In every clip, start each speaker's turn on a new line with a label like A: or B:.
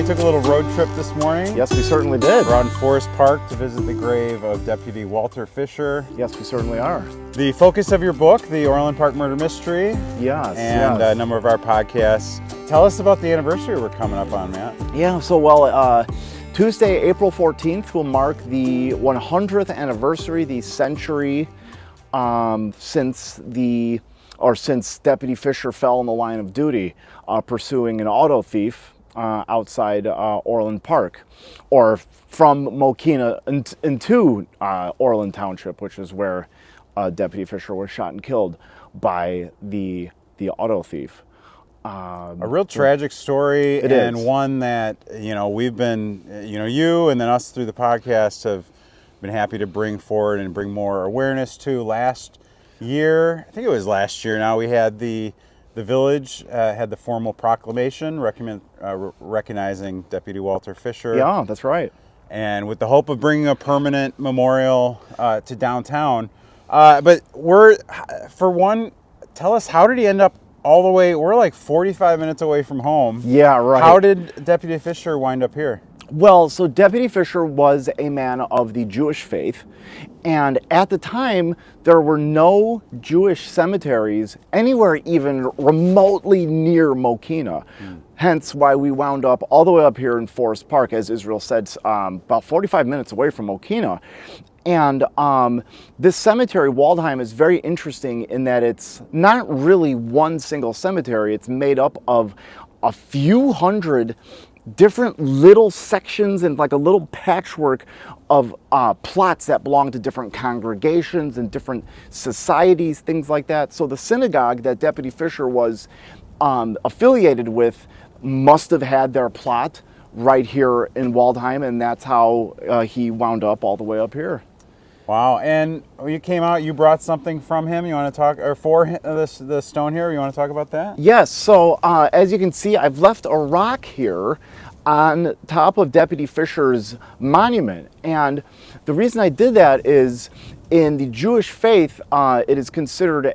A: took a little road trip this morning.
B: Yes, we certainly did.
A: We're out in Forest Park to visit the grave of Deputy Walter Fisher.
B: Yes, we certainly are.
A: The focus of your book, the Orland Park Murder Mystery.
B: Yes.
A: And a number of our podcasts. Tell us about the anniversary we're coming up on, Matt.
B: Yeah, Tuesday, April 14th will mark the 100th anniversary, the century since Deputy Fisher fell in the line of duty pursuing an auto thief outside Orland Park, or from Mokena into Orland Township, which is where Deputy Fisher was shot and killed by the auto thief.
A: A real tragic story, and one that, we've been, you and then us through the podcast have been happy to bring forward and bring more awareness to. Last year, I think it was last year now, we had the village had the formal proclamation recognizing Deputy Walter Fisher.
B: Yeah, that's right.
A: And with the hope of bringing a permanent memorial to downtown. But tell us, how did he end up all the way? We're like 45 minutes away from home.
B: Yeah, right.
A: How did Deputy Fisher wind up here?
B: Well, so Deputy Fisher was a man of the Jewish faith, and at the time, there were no Jewish cemeteries anywhere even remotely near Mokena. Hence why we wound up all the way up here in Forest Park, as Israel said, about 45 minutes away from Mokena. And this cemetery, Waldheim, is very interesting in that it's not really one single cemetery. It's made up of a few hundred different little sections and like a little patchwork of plots that belong to different congregations and different societies, things like that. So the synagogue that Deputy Fisher was affiliated with must have had their plot right here in Waldheim, and that's how he wound up all the way up here.
A: Wow. And you came out, you brought something from him. You want to talk, or for the stone here, you want to talk about that?
B: Yes. So as you can see, I've left a rock here on top of Deputy Fisher's monument. And the reason I did that is, in the Jewish faith, it is considered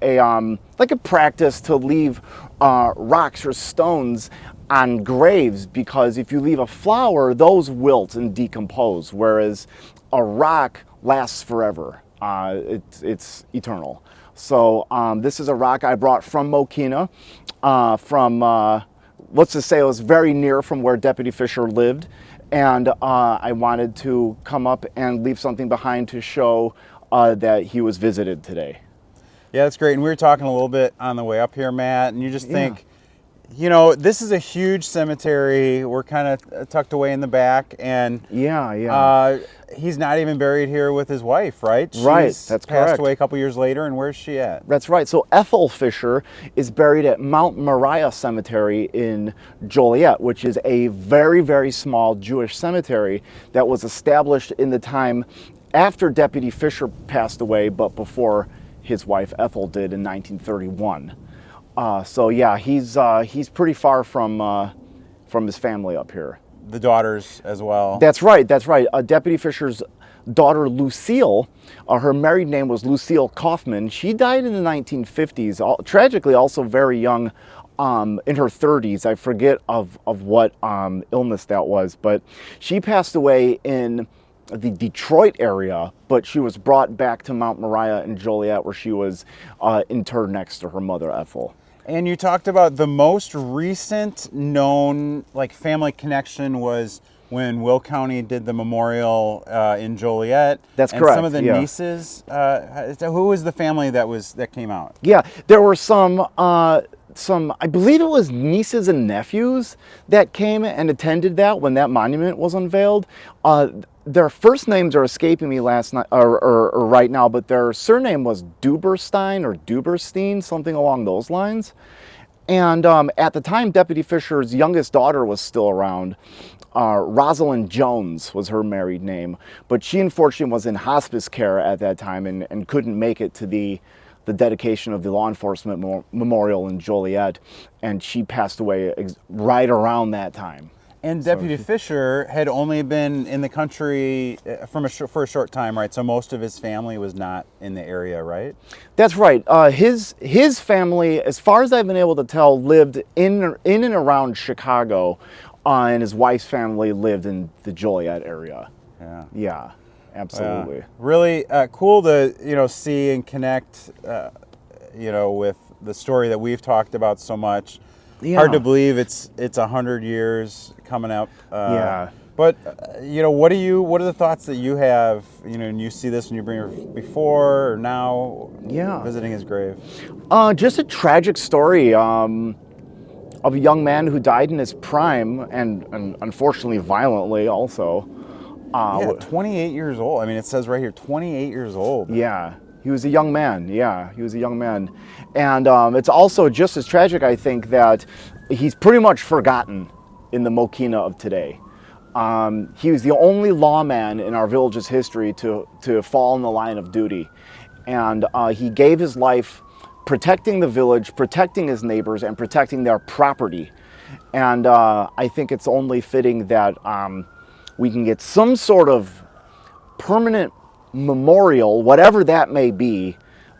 B: like a practice to leave rocks or stones on graves, because if you leave a flower, those wilt and decompose, whereas a rock lasts forever. It's eternal. So this is a rock I brought from Mokena, let's just say it was very near from where Deputy Fisher lived, and I wanted to come up and leave something behind to show that he was visited today.
A: Yeah, that's great. And we were talking a little bit on the way up here, Matt, and you just think, this is a huge cemetery. We're kind of tucked away in the back, and he's not even buried here with his wife, right?
B: Right,
A: She's
B: that's
A: passed
B: correct.
A: away a couple years later, and where's she at?
B: That's right. So Ethel Fisher is buried at Mount Moriah Cemetery in Joliet, which is a very, very small Jewish cemetery that was established in the time after Deputy Fisher passed away, but before his wife Ethel did in 1931. So yeah, he's pretty far from his family up here.
A: The daughters as well.
B: That's right. That's right. Deputy Fisher's daughter Lucille, her married name was Lucille Kaufman. She died in the 1950s. Tragically, also very young, in her 30s. I forget of what illness that was, but she passed away in the Detroit area, but she was brought back to Mount Moriah in Joliet, where she was interred next to her mother Ethel.
A: And you talked about the most recent known family connection was when Will County did the memorial in Joliet.
B: That's
A: and
B: correct.
A: Some of the nieces. Who was the family that came out?
B: Yeah, there were some. I believe it was nieces and nephews that came and attended that when that monument was unveiled. Their first names are escaping me last night or right now, but their surname was Duberstein or Duberstein, something along those lines. And at the time, Deputy Fisher's youngest daughter was still around. Rosalind Jones was her married name, but she unfortunately was in hospice care at that time and couldn't make it to the dedication of the law enforcement memorial in Joliet, and she passed away right around that time.
A: And Deputy Fisher had only been in the country for a short time, right? So most of his family was not in the area, right?
B: That's right. His family, as far as I've been able to tell, lived in and around Chicago. and his wife's family lived in the Joliet area.
A: Yeah.
B: Yeah, absolutely.
A: Really cool to see and connect with the story that we've talked about so much.
B: Yeah.
A: Hard to believe it's 100 years coming up.
B: Yeah.
A: But what are the thoughts that you have? And you see this when you bring her before or now.
B: Yeah.
A: Visiting his grave.
B: Just a tragic story of a young man who died in his prime and unfortunately violently also.
A: 28 years old. I mean, it says right here, 28 years old.
B: Yeah. He was a young man. Yeah, he was a young man. And it's also just as tragic, I think, that he's pretty much forgotten in the Mokena of today. He was the only lawman in our village's history to fall in the line of duty. And he gave his life protecting the village, protecting his neighbors, and protecting their property. And I think it's only fitting that we can get some sort of permanent memorial, whatever that may be,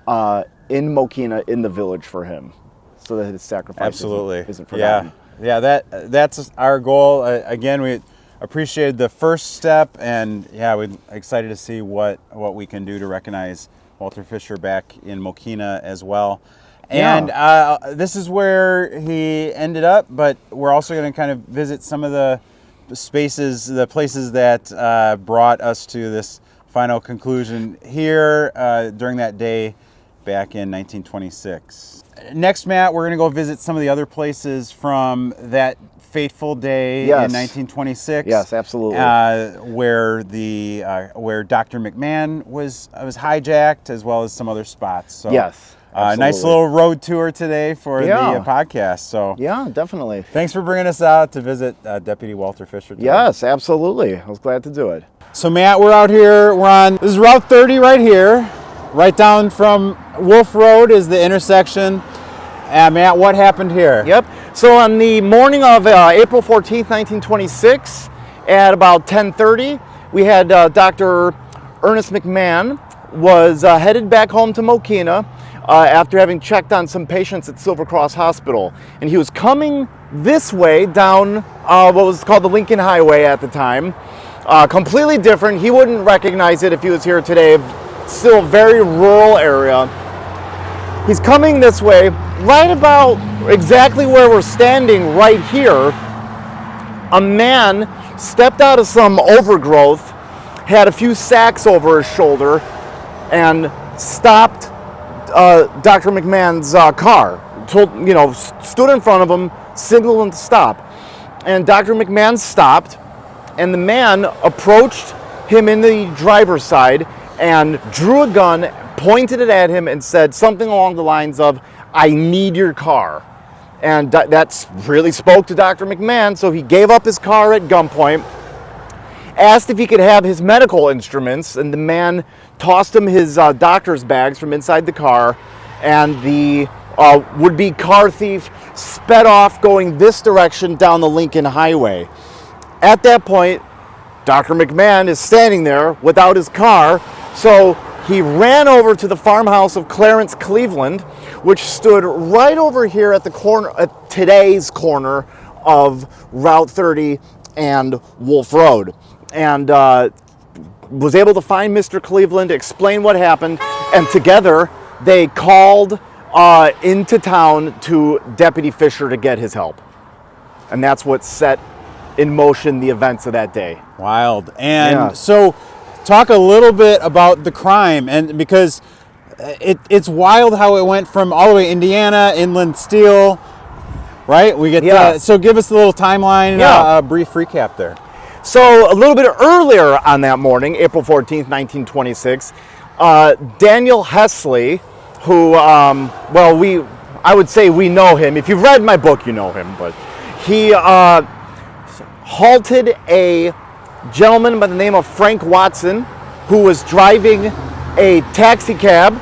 B: in Mokena, in the village for him, so that his sacrifice isn't forgotten.
A: Yeah, that's our goal. Again, we appreciated the first step, and we're excited to see what we can do to recognize Walter Fisher back in Mokena as well. And this is where he ended up, but we're also going to kind of visit some of the spaces, the places that brought us to this final conclusion here during that day back in 1926. Next, Matt, we're going to go visit some of the other places from that fateful day in 1926.
B: Yes, absolutely.
A: Where Dr. McMahon was hijacked, as well as some other spots. So,
B: yes.
A: Nice little road tour today for the podcast. So
B: yeah, definitely.
A: Thanks for bringing us out to visit Deputy Walter Fisher today.
B: Yes, absolutely. I was glad to do it.
A: So Matt, we're out here. This is Route 30 right here. Right down from Wolf Road is the intersection. Matt, what happened here?
B: Yep. So on the morning of April 14th, 1926, at about 10:30, we had Dr. Ernest McMahon was headed back home to Mokena after having checked on some patients at Silver Cross Hospital. And he was coming this way down what was called the Lincoln Highway at the time. Completely different. He wouldn't recognize it if he was here today. Still a very rural area. He's coming this way, right about exactly where we're standing right here. A man stepped out of some overgrowth, had a few sacks over his shoulder, and stopped Dr. McMahon's car. Stood in front of him, signaled him to stop. And Dr. McMahon stopped, and the man approached him in the driver's side and drew a gun, pointed it at him, and said something along the lines of, "I need your car." And that really spoke to Dr. McMahon, so he gave up his car at gunpoint, asked if he could have his medical instruments, and the man tossed him his doctor's bags from inside the car, and the would-be car thief sped off going this direction down the Lincoln Highway. At that point, Dr. McMahon is standing there without his car, so he ran over to the farmhouse of Clarence Cleveland, which stood right over here at the corner, at today's corner of Route 30 and Wolf Road, and was able to find Mr. Cleveland, explain what happened, and together they called into town to Deputy Fisher to get his help. And that's what set in motion the events of that day.
A: Wild. And so talk a little bit about the crime, and because it's wild how it went from all the way Indiana, Inland Steel, right? We get so give us a little timeline, a brief recap there.
B: So a little bit earlier on that morning, April 14th, 1926, Daniel Hesley, who, I would say we know him. If you've read my book, you know him, but he halted a gentleman by the name of Frank Watson, who was driving a taxi cab,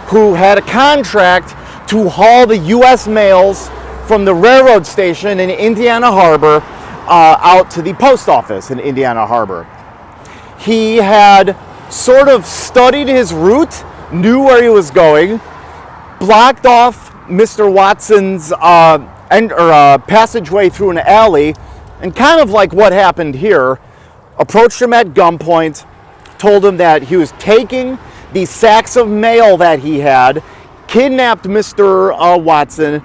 B: who had a contract to haul the U.S. mails from the railroad station in Indiana Harbor out to the post office in Indiana Harbor. He had sort of studied his route, knew where he was going, blocked off Mr. Watson's passageway through an alley, and kind of like what happened here, approached him at gunpoint, told him that he was taking the sacks of mail that he had, kidnapped Mr. Watson,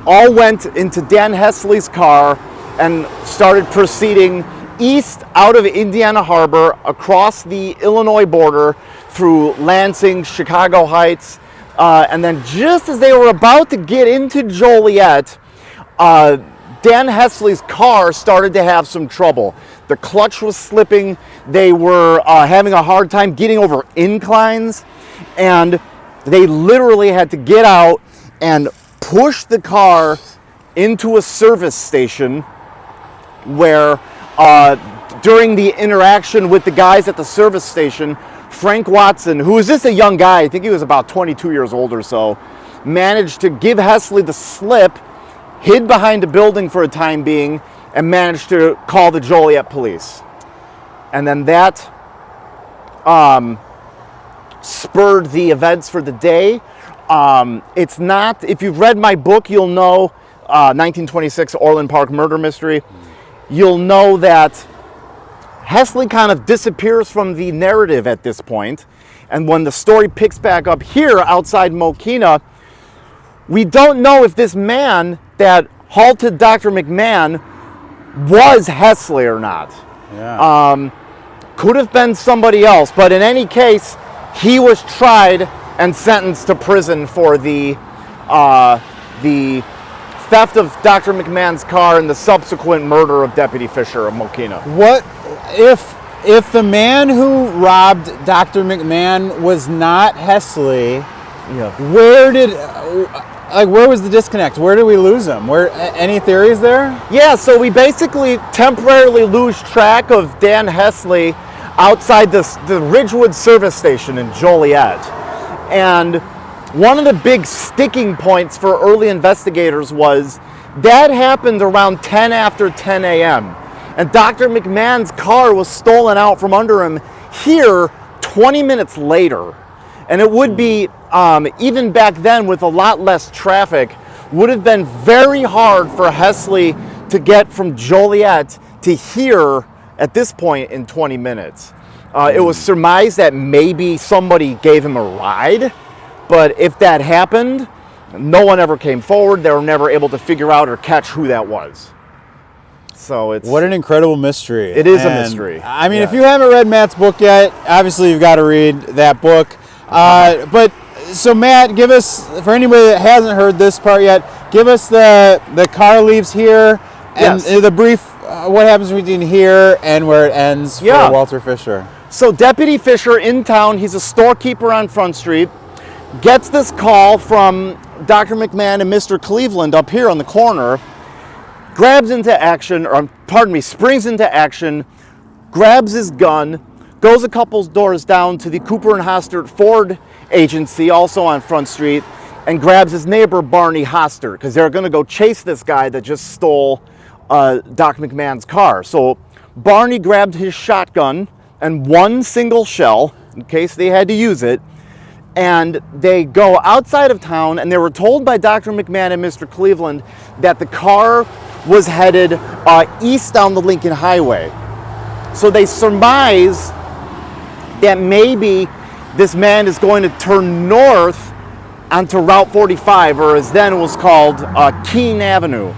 B: all went into Dan Hesley's car and started proceeding east out of Indiana Harbor, across the Illinois border, through Lansing, Chicago Heights, and then just as they were about to get into Joliet, Dan Hesley's car started to have some trouble. The clutch was slipping, they were having a hard time getting over inclines, and they literally had to get out and push the car into a service station where during the interaction with the guys at the service station, Frank Watson, who was just a young guy, I think he was about 22 years old or so, managed to give Hesley the slip, hid behind a building for a time being, and managed to call the Joliet police. And then that spurred the events for the day. It's not, if you've read my book, you'll know 1926 Orland Park Murder Mystery. You'll know that Hesley kind of disappears from the narrative at this point. And when the story picks back up here outside Mokena, we don't know if this man that halted Dr. McMahon was Hesley or not.
A: Yeah.
B: Could have been somebody else, but in any case, he was tried and sentenced to prison for the theft of Dr. McMahon's car and the subsequent murder of Deputy Fisher of Mokena.
A: What if the man who robbed Dr. McMahon was not Hesley?
B: Yeah.
A: Where was the disconnect? Where did we lose him? Any theories there?
B: Yeah, so we basically temporarily lose track of Dan Hesley outside the Ridgewood service station in Joliet. And one of the big sticking points for early investigators was that happened around 10 after 10 a.m. And Dr. McMahon's car was stolen out from under him here 20 minutes later. And it would be, even back then with a lot less traffic, would have been very hard for Hesley to get from Joliet to here at this point in 20 minutes. It was surmised that maybe somebody gave him a ride, but if that happened, no one ever came forward. They were never able to figure out or catch who that was. So it's...
A: What an incredible mystery.
B: It is a mystery.
A: I mean, if you haven't read Matt's book yet, obviously you've got to read that book. But so Matt, give us, for anybody that hasn't heard this part yet, give us the car leaves here and the brief what happens between here and where it ends for Walter Fisher.
B: So Deputy Fisher in town, he's a storekeeper on Front Street, gets this call from Dr. McMahon and Mr. Cleveland up here on the corner, springs into action, grabs his gun, goes a couple doors down to the Cooper and Hostert Ford agency, also on Front Street, and grabs his neighbor Barney Hostert, because they're going to go chase this guy that just stole Doc McMahon's car. So Barney grabbed his shotgun and one single shell, in case they had to use it, and they go outside of town, and they were told by Dr. McMahon and Mr. Cleveland that the car was headed east down the Lincoln Highway. So they surmise that maybe this man is going to turn north onto Route 45, or as then it was called, Keene Avenue.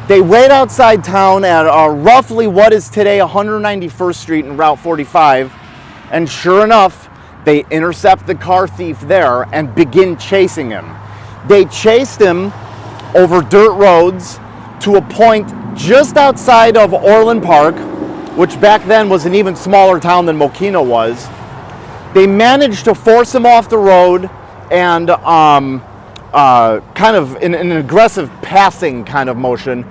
B: They wait outside town at roughly what is today 191st Street and Route 45, and sure enough, they intercept the car thief there and begin chasing him. They chased him over dirt roads to a point just outside of Orland Park, which back then was an even smaller town than Mokena was. They managed to force him off the road and kind of in an aggressive passing kind of motion,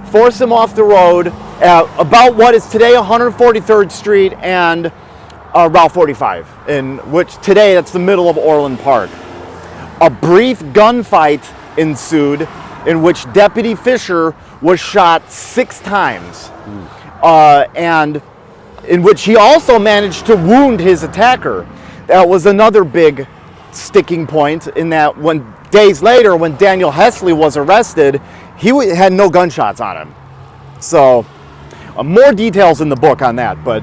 B: force him off the road at about what is today 143rd Street and Route 45, in which today that's the middle of Orland Park. A brief gunfight ensued in which Deputy Fisher was shot 6 times. And in which he also managed to wound his attacker. That was another big sticking point, in that days later when Daniel Hesley was arrested, he had no gunshots on him. So more details in the book on that. But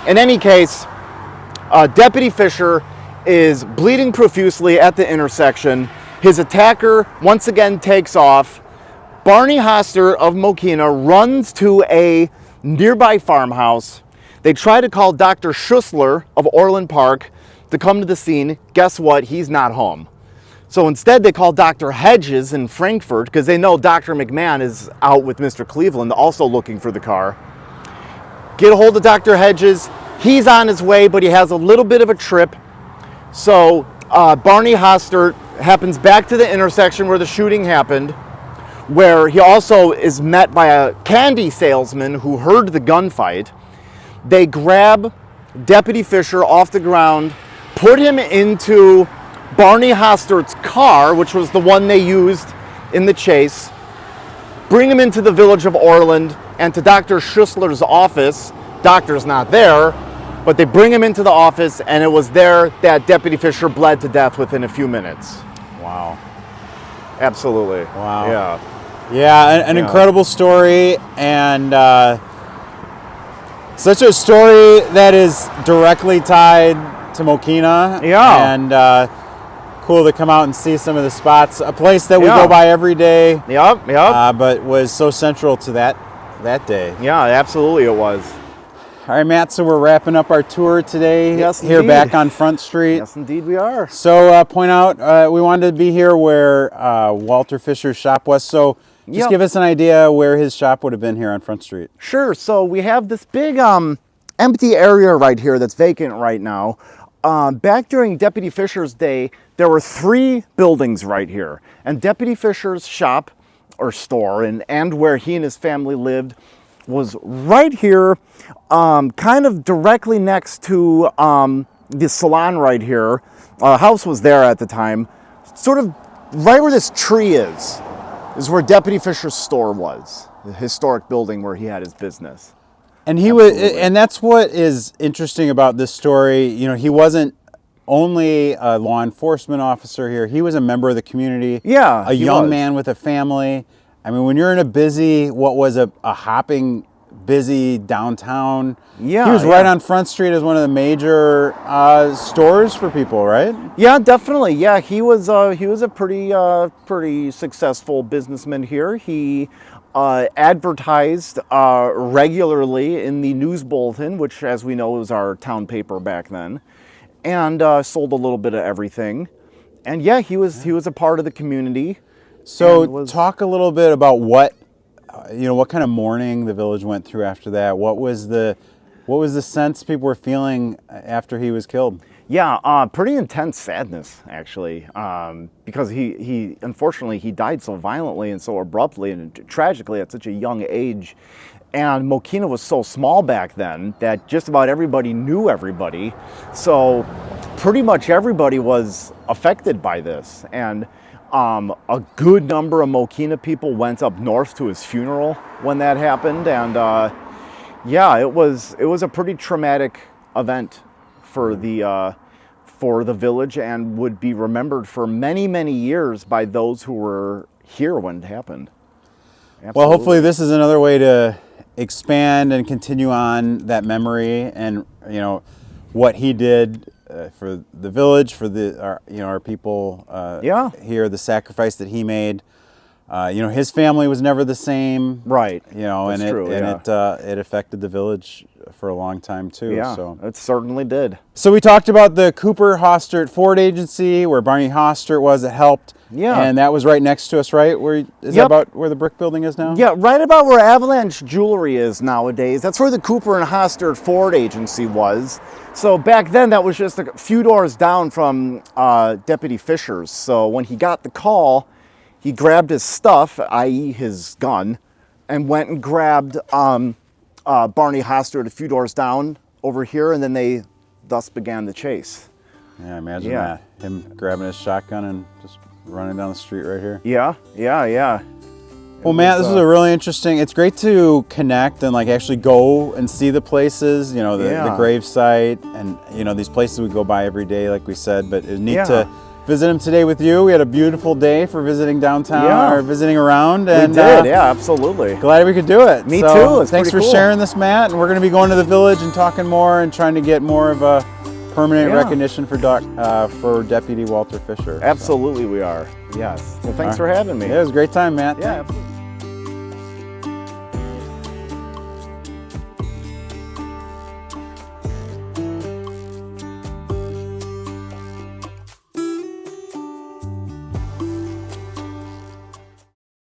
B: in any case, Deputy Fisher is bleeding profusely at the intersection. His attacker once again takes off. Barney Hoster of Mokena runs to a nearby farmhouse. They try to call Dr. Schussler of Orland Park to come to the scene. Guess what? He's not home. So instead they call Dr. Hedges in Frankfurt because they know Dr. McMahon is out with Mr. Cleveland also looking for the car. Get a hold of Dr. Hedges. He's on his way, but he has a little bit of a trip. So Barney Hoster happens back to the intersection where the shooting happened, where he also is met by a candy salesman who heard the gunfight. They grab Deputy Fisher off the ground, put him into Barney Hoster's car, which was the one they used in the chase, bring him into the village of Orland and to Dr. Schussler's office. Doctor's not there, but they bring him into the office, and it was there that Deputy Fisher bled to death within a few minutes.
A: Wow.
B: Absolutely.
A: Wow.
B: Yeah.
A: Yeah, an incredible story, and such a story that is directly tied to Mokena.
B: Yeah.
A: And cool to come out and see some of the spots. A place that we go by every day.
B: Yep.
A: But was so central to that day.
B: Yeah, absolutely it was.
A: All right, Matt, so we're wrapping up our tour today.
B: Yes,
A: here
B: indeed.
A: back on Front Street.
B: Yes, indeed we are.
A: So point out, we wanted to be here where Walter Fisher's shop was. So just give us an idea where his shop would have been here on Front Street.
B: Sure. So we have this big empty area right here that's vacant right now. Back during Deputy Fisher's day, there were 3 buildings right here. And Deputy Fisher's shop or store and where he and his family lived was right here, kind of directly next to the salon right here. House was there at the time. Sort of right where this tree is where Deputy Fisher's store was, the historic building where he had his business.
A: And he was, and that's what is interesting about this story. You know, he wasn't only a law enforcement officer here. He was a member of the community.
B: Yeah,
A: a young man with a family. I mean, when you're in a busy, what was a hopping, busy downtown, he was right on Front Street as one of the major stores for people, right?
B: Yeah, definitely. Yeah, he was a pretty successful businessman here. He advertised regularly in the News Bulletin, which, as we know, was our town paper back then, and sold a little bit of everything. And yeah, he was a part of the community.
A: So talk a little bit about what kind of mourning the village went through after that. What was the sense people were feeling after he was killed?
B: Yeah, pretty intense sadness, actually, because he unfortunately he died so violently and so abruptly and tragically at such a young age. And Mokena was so small back then that just about everybody knew everybody. So pretty much everybody was affected by this. And a good number of Mokena people went up north to his funeral when that happened. And yeah, it was a pretty traumatic event for the village and would be remembered for many, many years by those who were here when it happened. Absolutely.
A: Well, hopefully this is another way to expand and continue on that memory and, what he did for the village, for our people here, the sacrifice that he made. His family was never the same.
B: Right.
A: That's true, it affected the village for a long time too.
B: Yeah,
A: so
B: it certainly did.
A: So we talked about the Cooper Hostert Ford Agency, where Barney Hostert was that helped.
B: Yeah.
A: And that was right next to us, right? That about where the brick building is now?
B: Yeah, right about where Avalanche Jewelry is nowadays. That's where the Cooper and Hostert Ford Agency was. So back then, that was just a few doors down from Deputy Fisher's. So when he got the call, he grabbed his stuff, i.e. his gun, and went and grabbed Barney Hostert a few doors down over here, and then they thus began the chase.
A: Yeah, imagine that. Him grabbing his shotgun and just running down the street right here.
B: Yeah.
A: Well, Matt, this was a really interesting. It's great to connect and actually go and see the places. The gravesite and these places we go by every day, like we said. But it's neat to visit him today with you. We had a beautiful day for visiting downtown or visiting around. And,
B: we did, yeah, absolutely.
A: Glad we could do it.
B: Me too. It's
A: thanks for
B: cool.
A: sharing this, Matt. And we're going to be going to the village and talking more and trying to get more of a permanent recognition for Deputy Walter Fisher.
B: Absolutely, we are. Yes. Well, thanks for having me.
A: Yeah, it was a great time, Matt.
B: Yeah, absolutely.